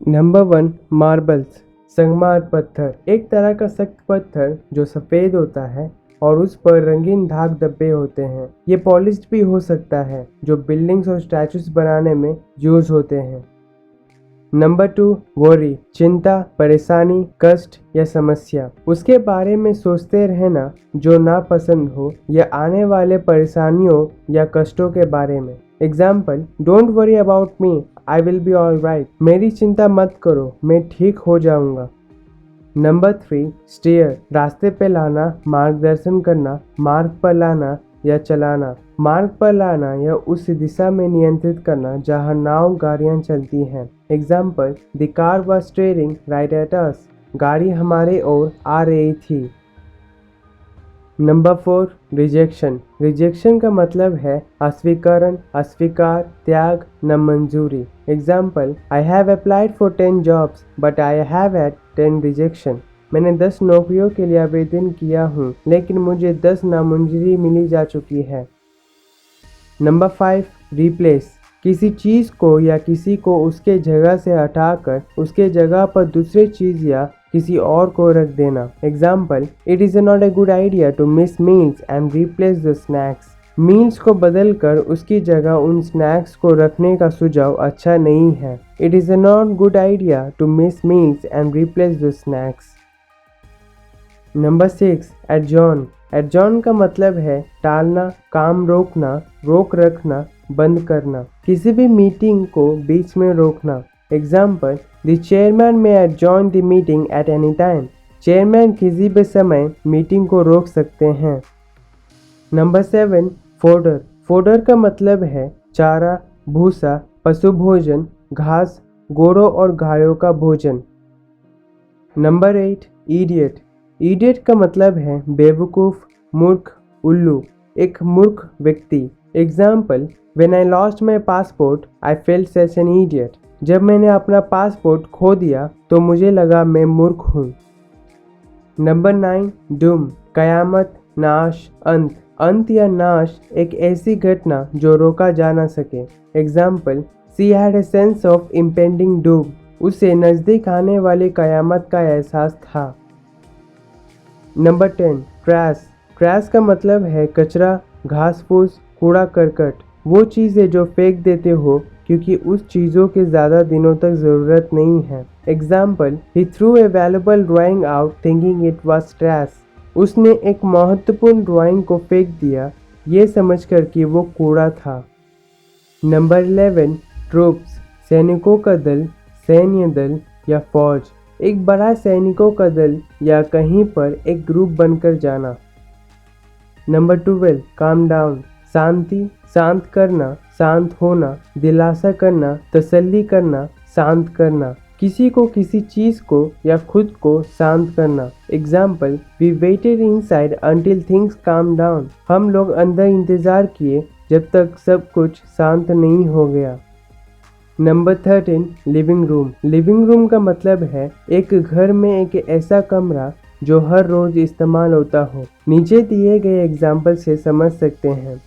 Number 1, marbles. संगमार पत्थर एक तरह का सख्त पत्थर जो सफ़ेद होता है और उस पर रंगीन धाग धब्बे होते हैं। ये पॉलिश्ड भी हो सकता है, जो बिल्डिंग्स और स्टैचूज बनाने में यूज होते हैं। Number 2, worry. चिंता, परेशानी, कष्ट या समस्या। उसके बारे में सोचते रहना जो नापसंद हो या आने वाले परेशानियों या कष्टों के बारे में। Example, don't worry about me, I will be all right. मेरी चिंता मत करो, मैं ठीक हो जाऊंगा। Number 3, steer. रास्ते पे लाना, मार्गदर्शन करना, मार्ग पर लाना या चलाना। मार्ग पर लाना या उस दिशा में नियंत्रित करना जहां नाव गाड़ियां चलती हैं। Example, the car was steering right at us. गाड़ी हमारे ओर आ रही थी। Number 4, rejection. रिजेक्शन का मतलब है अस्वीकरण, अस्वीकार, त्याग, नामंजूरी। Example, I have applied for 10 jobs but I have had 10 rejection. मैंने 10 नौकरियों के लिए आवेदन किया हूँ, लेकिन मुझे 10 नामंजूरी मिली जा चुकी है। Number 5, replace. किसी चीज़ को या किसी को उसके जगह से हटाकर उसके जगह पर दूसरी चीज़ या किसी और को रख देना। Example, it is not a good idea to miss meals and replace the snacks. Meals को बदलकर उसकी जगह उन स्नैक्स को रखने का सुझाव अच्छा नहीं है। It is not good idea to miss meals and replace the snacks. Number 6, adjourn. Adjourn का मतलब है टालना, काम रोकना, रोक रखना, बंद करना, किसी भी मीटिंग को बीच में रोकना। एग्जाम्पल, द चेयरमैन में adjourn the meeting at any time. Chairman किसी भी समय मीटिंग को रोक सकते हैं। Number 7, fodder. फोडर का मतलब है चारा, भूसा, पशु भोजन, घास, गोरों और गायों का भोजन। Number 8, idiot. इडियट का मतलब है बेवकूफ़, मूर्ख, उल्लू, एक मूर्ख व्यक्ति। Example, when I lost my passport I felt such an idiot. जब मैंने अपना पासपोर्ट खो दिया तो मुझे लगा मैं मूर्ख हूँ। नंबर 9, डूम। कयामत, नाश, अंत। अंत या नाश एक ऐसी घटना जो रोका जा ना सके। Example, she had a sense of impending Doom. उसे नज़दीक आने वाली कयामत का एहसास था। Number 10, trash. ट्रैश का मतलब है कचरा, घास फूस, कूड़ा करकट। वो चीज़ें जो फेंक देते हो क्योंकि उस चीज़ों के ज़्यादा दिनों तक ज़रूरत नहीं है। Example, he through a valuable drawing out thinking it was trash. उसने एक महत्वपूर्ण ड्राइंग को फेंक दिया ये समझकर कि वो कूड़ा था। Number 11, troops. सैनिकों का दल, सैन्य दल या फौज। एक बड़ा सैनिकों का दल या कहीं पर एक ग्रुप बनकर जाना। Number 12, calm down. शांति, शांत करना, शांत होना, दिलासा करना, तसल्ली करना, शांत करना, किसी को, किसी चीज़ को या खुद को शांत करना। Example, we waited inside until things calm down. हम लोग अंदर इंतज़ार किए जब तक सब कुछ शांत नहीं हो गया। Number 13, living room. Living room का मतलब है एक घर में एक ऐसा कमरा जो हर रोज इस्तेमाल होता हो। नीचे दिए गए एग्जाम्पल से समझ सकते हैं।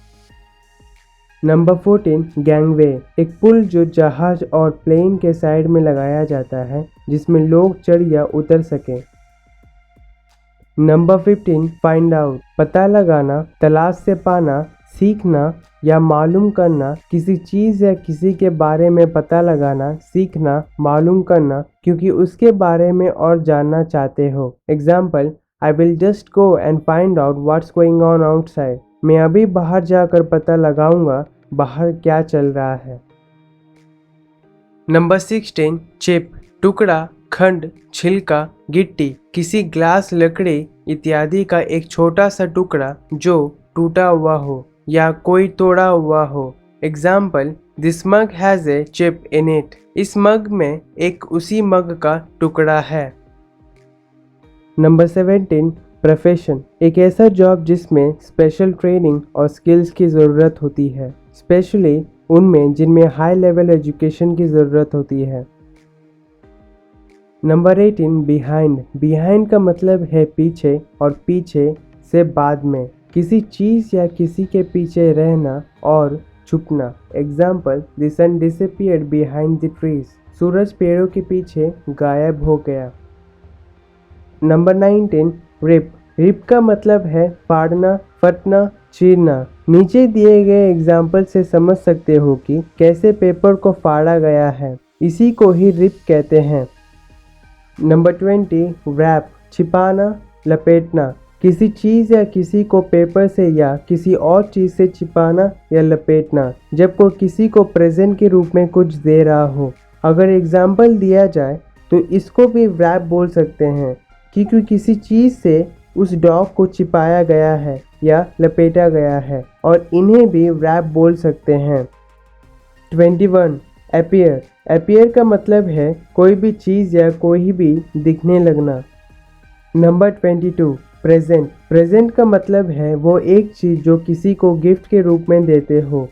Number 14, gangway. एक पुल जो जहाज और प्लेन के साइड में लगाया जाता है जिसमें लोग चढ़ या उतर सके। Number 15, find out. पता लगाना, तलाश से पाना, सीखना या मालूम करना, किसी चीज़ या किसी के बारे में पता लगाना, सीखना, मालूम करना क्योंकि उसके बारे में और जानना चाहते हो। Example, I will just go and find out what's going on outside. मैं अभी बाहर जाकर पता लगाऊंगा बाहर क्या चल रहा है। Number 16, chip. टुकड़ा, खंड, छिलका, गिट्टी, किसी ग्लास, लकड़ी इत्यादि का एक छोटा सा टुकड़ा जो टूटा हुआ हो या कोई तोड़ा हुआ हो। Example, this mug has a chip in it. इस मग में एक उसी मग का टुकड़ा है। Number 17, profession. एक ऐसा जॉब जिसमें स्पेशल ट्रेनिंग और स्किल्स की ज़रूरत होती है, स्पेशली उनमें जिनमें हाई लेवल एजुकेशन की ज़रूरत होती है। Number 18, behind. बिहाइंड का मतलब है पीछे और पीछे से बाद में, किसी चीज़ या किसी के पीछे रहना और छुपना। Example, the sun disappeared behind the trees. सूरज पेड़ों के पीछे गायब हो गया। Number 19 rib. रिप का मतलब है फाड़ना, फटना, चीरना। नीचे दिए गए एग्जाम्पल से समझ सकते हो कि कैसे पेपर को फाड़ा गया है, इसी को ही रिप कहते हैं। Number 20 wrap. छिपाना, लपेटना। किसी चीज़ या किसी को पेपर से या किसी और चीज़ से छिपाना या लपेटना, जब कोई किसी को प्रेजेंट के रूप में कुछ दे रहा हो। अगर एग्जाम्पल दिया जाए तो इसको भी रैप बोल सकते हैं, क्योंकि किसी चीज़ से उस डॉग को छिपाया गया है या लपेटा गया है, और इन्हें भी रैप बोल सकते हैं। 21 अपीयर। अपीयर का मतलब है कोई भी चीज़ या कोई भी दिखने लगना। Number 22 present. प्रेजेंट का मतलब है वो एक चीज़ जो किसी को गिफ्ट के रूप में देते हो।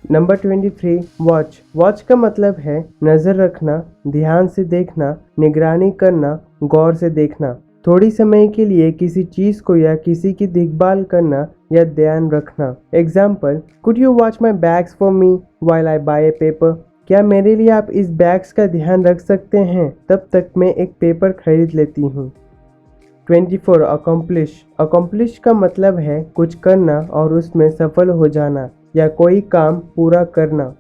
Number 23 watch. वॉच का मतलब है नज़र रखना, ध्यान से देखना, निगरानी करना, गौर से देखना। थोड़ी समय के लिए किसी चीज़ को या किसी की देखभाल करना या ध्यान रखना। Example, could you watch my bags for me while I buy a paper. क्या मेरे लिए आप इस बैग्स का ध्यान रख सकते हैं, तब तक मैं एक पेपर खरीद लेती हूँ। 24 अकम्प्लिश। अकम्प्लिश का मतलब है कुछ करना और उसमें सफल हो जाना या कोई काम पूरा करना।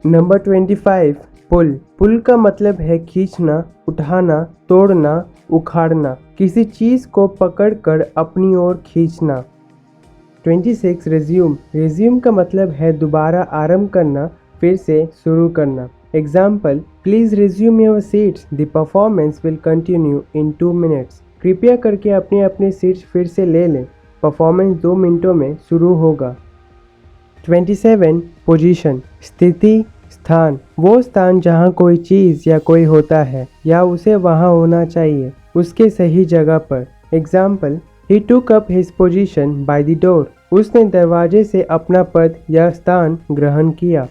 नंबर 25 पुल। पुल का मतलब है खींचना, उठाना, तोड़ना, उखाड़ना, किसी चीज़ को पकड़कर अपनी ओर खींचना। 26 रिज्यूम। रिज्यूम का मतलब है दोबारा आरंभ करना, फिर से शुरू करना। Example, please resume your seats, the performance will continue in 2 minutes. कृपया करके अपनी अपनी सीट्स फिर से ले लें, परफॉर्मेंस 2 मिनटों में शुरू होगा। 27 पोजीशन। स्थिति, स्थान। वो स्थान जहाँ कोई चीज़ या कोई होता है या उसे वहाँ होना चाहिए, उसके सही जगह पर। एग्जाम्पल, ही टूक up his position by the door. उसने दरवाजे से अपना पद या स्थान ग्रहण किया।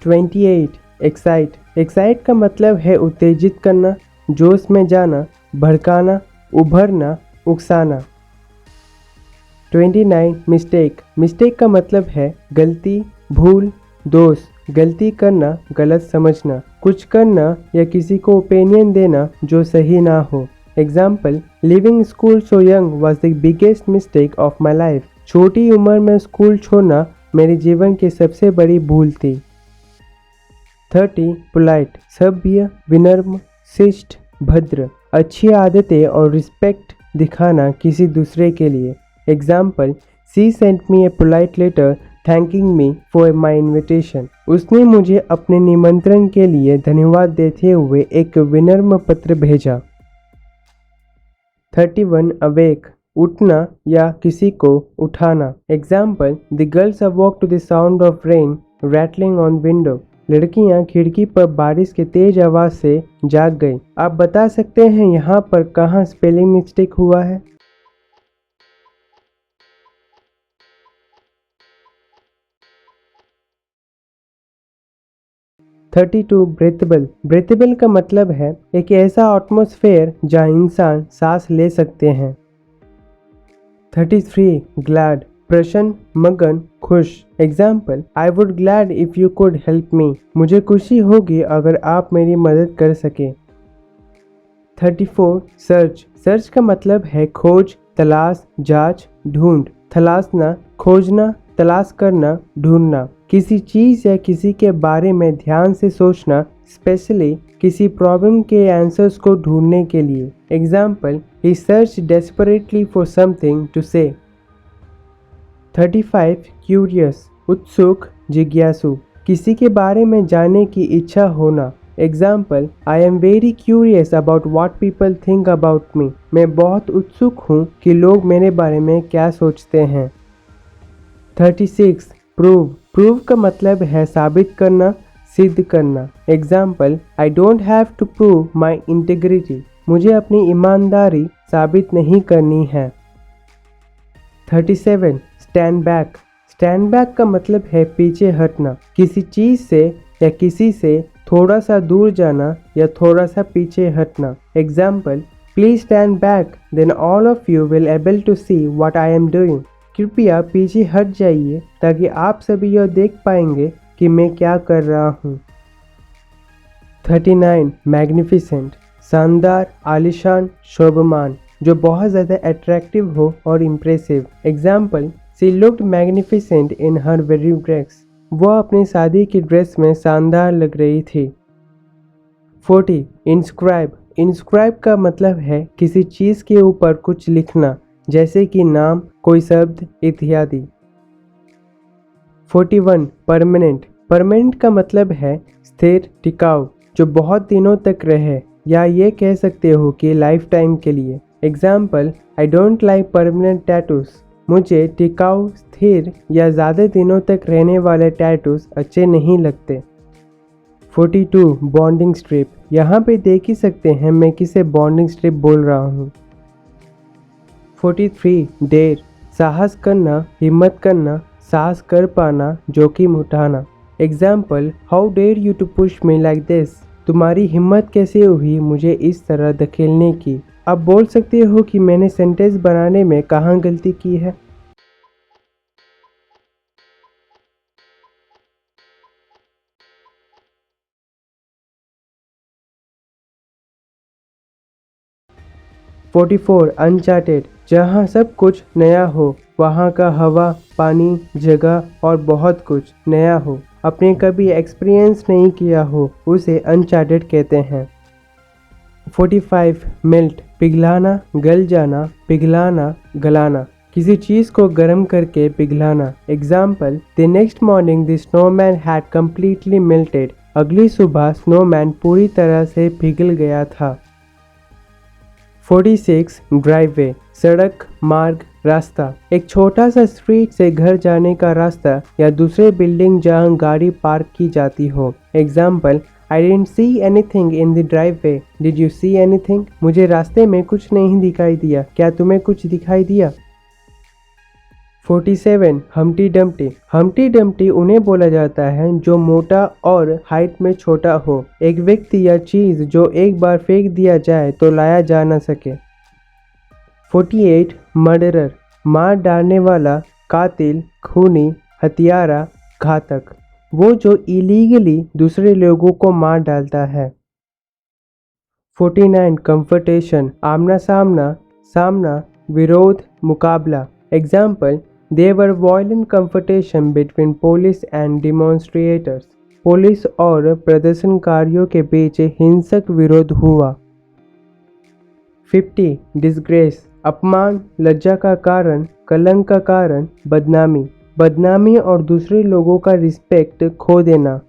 28 एक्साइट। एक्साइट का मतलब है उत्तेजित करना, जोश में जाना, भड़काना, उभरना, उकसाना। 29 मिस्टेक। मिस्टेक का मतलब है गलती, भूल, दोष। गलती करना, गलत समझना, कुछ करना या किसी को ओपिनियन देना जो सही ना हो। Example, living school so young was the biggest mistake of my life. छोटी उम्र में स्कूल छोड़ना मेरे जीवन की सबसे बड़ी भूल थी। 30 पोलाइट। सभ्य, विनम्र, शिष्ट, भद्र। अच्छी आदतें और रिस्पेक्ट दिखाना किसी दूसरे के लिए। Example, she sent me a polite letter thanking me for my invitation. उसने मुझे अपने निमंत्रण के लिए धन्यवाद देते हुए एक विनम्र पत्र भेजा। 31 अवेक। उठना या किसी को उठाना। Example, the girls awoke to the sound of rain rattling on window. लड़कियां खिड़की पर बारिश के तेज आवाज से जाग गई। आप बता सकते हैं यहाँ पर कहाँ स्पेलिंग मिस्टेक हुआ है? (32) ब्रेथेबल। ब्रेथेबल का मतलब है एक ऐसा एटमॉस्फेयर जहाँ इंसान सांस ले सकते हैं। 33 ग्लैड। प्रसन्न, मगन, खुश। Example, I would glad if you could help me. मुझे खुशी होगी अगर आप मेरी मदद कर सके। 34 सर्च। सर्च का मतलब है खोज, तलाश, जांच, ढूंढ। तलाशना, खोजना, तलाश करना, ढूंढना। किसी चीज़ या किसी के बारे में ध्यान से सोचना, स्पेशली किसी प्रॉब्लम के आंसर्स को ढूंढने के लिए। Example, he search desperately for something to say. 35 curious. उत्सुक, जिज्ञासु। किसी के बारे में जानने की इच्छा होना। Example, I am very curious about what people think about me. मैं बहुत उत्सुक हूँ कि लोग मेरे बारे में क्या सोचते हैं। 36 प्रूव। प्रूव का मतलब है साबित करना, सिद्ध करना। Example, I don't have to prove my integrity. मुझे अपनी ईमानदारी साबित नहीं करनी है। 37 स्टैंड बैक। स्टैंड बैक का मतलब है पीछे हटना, किसी चीज़ से या किसी से थोड़ा सा दूर जाना या थोड़ा सा पीछे हटना। Example, please stand back then all of you will able to see what I am doing. कृपया पीछे हट जाइए ताकि आप सभी यह देख पाएंगे कि मैं क्या कर रहा हूँ। 39 मैग्निफिसेंट, शानदार, आलिशान, शोभमान, जो बहुत ज़्यादा अट्रैक्टिव हो और impressive. Example, she looked magnificent in her wedding dress, वह अपनी शादी की ड्रेस में शानदार लग रही थी। 40 इंस्क्राइब, इंस्क्राइब का मतलब है किसी चीज़ के ऊपर कुछ लिखना, जैसे कि नाम, कोई शब्द इत्यादि। 41 परमानेंट, परमानेंट का मतलब है स्थिर, टिकाऊ, जो बहुत दिनों तक रहे, या ये कह सकते हो कि लाइफ टाइम के लिए। Example, I don't like permanent tattoos, मुझे टिकाऊ, स्थिर या ज़्यादा दिनों तक रहने वाले टैटूज अच्छे नहीं लगते। 42 बॉन्डिंग स्ट्रिप, यहाँ पे देख ही सकते हैं मैं किसे बॉन्डिंग स्ट्रिप बोल रहा हूँ। 43 डेयर, साहस करना, हिम्मत करना, साहस कर पाना, जोखिम उठाना। Example, how dare you to push me like this, तुम्हारी हिम्मत कैसे हुई मुझे इस तरह धकेलने की। आप बोल सकते हो कि मैंने सेंटेंस बनाने में कहाँ गलती की है। "44 अनचार्टेड, जहाँ सब कुछ नया हो, वहाँ का हवा, पानी, जगह और बहुत कुछ नया हो, आपने कभी एक्सपीरियंस नहीं किया हो, उसे अनचार्टेड कहते हैं। 45 मेल्ट, पिघलाना, गल जाना, पिघलाना, गलाना, किसी चीज़ को गर्म करके पिघलाना। Example, the next morning the snowman had completely melted, अगली सुबह स्नोमैन पूरी तरह से पिघल गया था। 46 ड्राइववे, सड़क, मार्ग, रास्ता, एक छोटा सा स्ट्रीट से घर जाने का रास्ता या दूसरे बिल्डिंग जहां गाड़ी पार्क की जाती हो। Example, I didn't see anything in the driveway, did you see anything, मुझे रास्ते में कुछ नहीं दिखाई दिया, क्या तुम्हें कुछ दिखाई दिया। 47 हम्टी डम्टी, हम्टी डम्टी उन्हें बोला जाता है जो मोटा और हाइट में छोटा हो, एक व्यक्ति या चीज़ जो एक बार फेंक दिया जाए तो लाया जा न सके। 48 मर्डरर, मार डालने वाला, कातिल, खूनी, हत्यारा, घातक, वो जो इलीगली दूसरे लोगों को मार डालता है। 49 कंफर्टेशन, आमना सामना, सामना, विरोध, मुकाबला। Example, there were violent confrontation between police and demonstrators, police और प्रदर्शनकारियों के बीच हिंसक विरोध हुआ। 50 डिस्ग्रेस, अपमान, लज्जा का कारण, कलंक का कारण, बदनामी, बदनामी और दूसरे लोगों का रिस्पेक्ट खो देना,